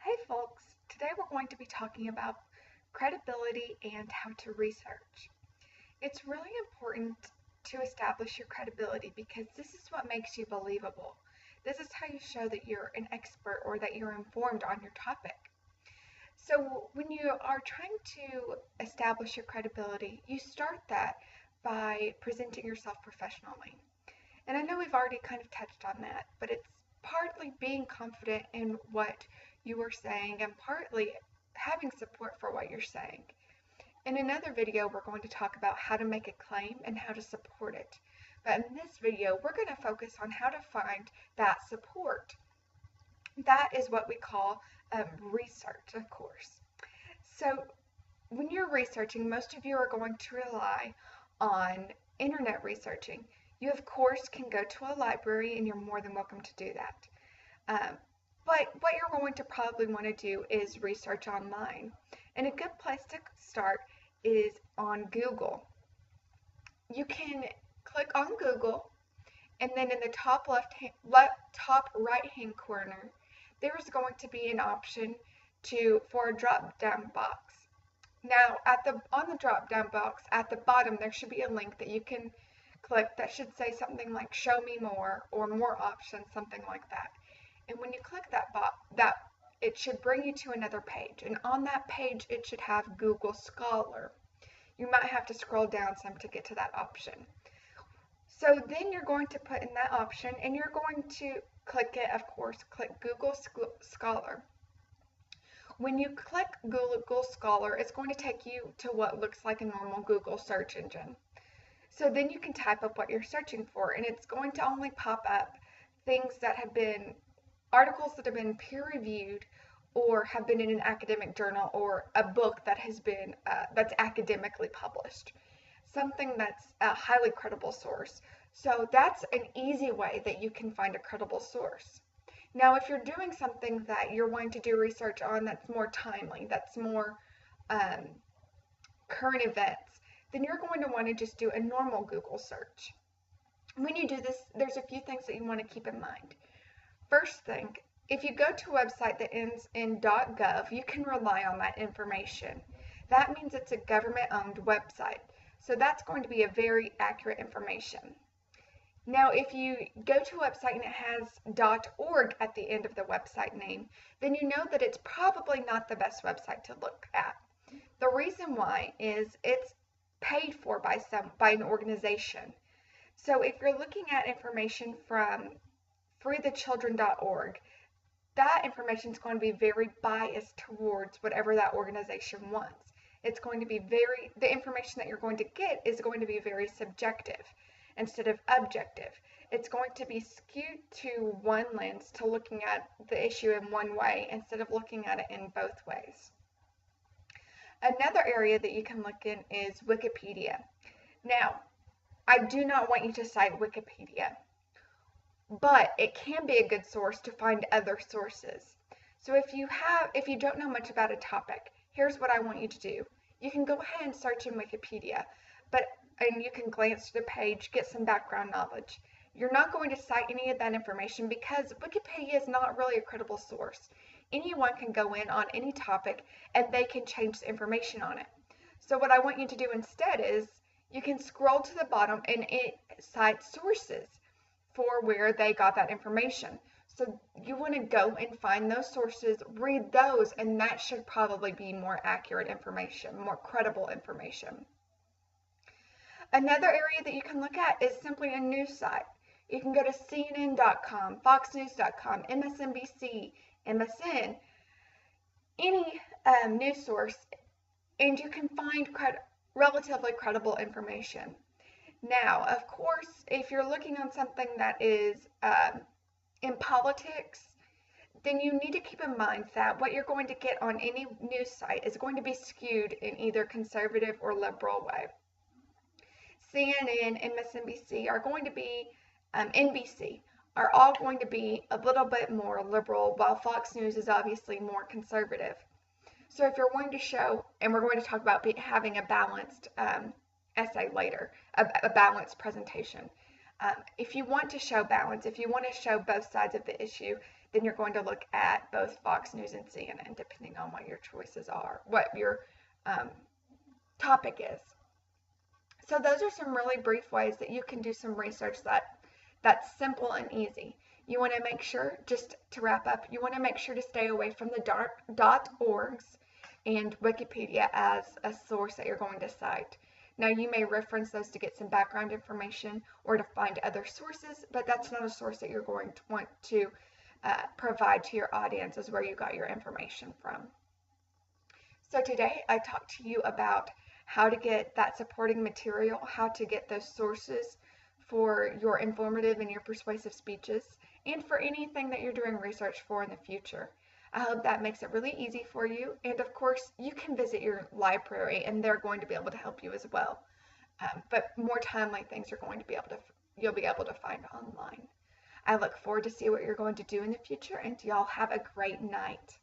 Hey folks, today we're going to be talking about credibility and how to research. It's really important to establish your credibility because this is what makes you believable. This is how you show that you're an expert or that you're informed on your topic. So when you are trying to establish your credibility, you start that by presenting yourself professionally. And I know we've already kind of touched on that, but it's partly being confident in what you are saying and partly having support for what you're saying. In another video, we're going to talk about how to make a claim and how to support it. But in this video, we're going to focus on how to find that support. That is what we call research, of course. So when you're researching, most of you are going to rely on internet researching. You, of course, can go to a library, and you're more than welcome to do that. But what you're going to probably want to do is research online. And a good place to start is on Google. You can click on Google, and then in the top top right-hand corner, there's going to be an option for a drop-down box. Now, on the drop-down box at the bottom, there should be a link that you can click that should say something like "Show me more" or "More options," something like that. And when you click that, it should bring you to another page. And on that page, it should have Google Scholar. You might have to scroll down some to get to that option. So then you're going to put in that option, and you're going to click it, of course, click Google Scholar. When you click Google Scholar, it's going to take you to what looks like a normal Google search engine. So then you can type up what you're searching for, and it's going to only pop up things that have been articles that have been peer-reviewed or have been in an academic journal or a book that has been that's academically published, something that's a highly credible source. So that's an easy way that you can find a credible source. Now, if you're doing something that you're wanting to do research on that's more timely, that's more current events, then you're going to want to just do a normal Google search. When you do this, there's a few things that you want to keep in mind. First thing, if you go to a website that ends in .gov, you can rely on that information. That means it's a government-owned website, so that's going to be a very accurate information. Now, if you go to a website and it has .org at the end of the website name, then you know that it's probably not the best website to look at. The reason why is it's paid for by an organization. So if you're looking at information from freethechildren.org, that information is going to be very biased towards whatever that organization wants. It's going to be the information that you're going to get is going to be very subjective instead of objective. It's going to be skewed to one lens, to looking at the issue in one way instead of looking at it in both ways. Another area that you can look in is Wikipedia. Now, I do not want you to cite Wikipedia, but it can be a good source to find other sources. So if you don't know much about a topic, here's what I want you to do. You can go ahead and search in Wikipedia, and you can glance to the page, get some background knowledge. You're not going to cite any of that information because Wikipedia is not really a credible source. Anyone can go in on any topic and they can change the information on it. So what I want you to do instead is you can scroll to the bottom and it cites sources for where they got that information. So you want to go and find those sources, read those, and that should probably be more accurate information, more credible information. Another area that you can look at is simply a news site. You can go to CNN.com, FoxNews.com, MSNBC, MSN, any news source, and you can find relatively credible information. Now, of course, if you're looking on something that is in politics, then you need to keep in mind that what you're going to get on any news site is going to be skewed in either conservative or liberal way. CNN, MSNBC are going to be, NBC are all going to be a little bit more liberal, while Fox News is obviously more conservative. So if you're wanting to show, and we're going to talk about having a balanced essay later, a balanced presentation. If you want to show balance, if you want to show both sides of the issue, then you're going to look at both Fox News and CNN, depending on what your choices are, what your um, topic is. So those are some really brief ways that you can do some research that's simple and easy. You want to make sure, just to wrap up, you want to make sure to stay away from the .orgs and Wikipedia as a source that you're going to cite. Now, you may reference those to get some background information or to find other sources, but that's not a source that you're going to want to provide to your audience as where you got your information from. So today I talked to you about how to get that supporting material, how to get those sources for your informative and your persuasive speeches, and for anything that you're doing research for in the future. I hope that makes it really easy for you. And of course, you can visit your library and they're going to be able to help you as well. But more timely things you'll be able to find online. I look forward to see what you're going to do in the future, and y'all have a great night.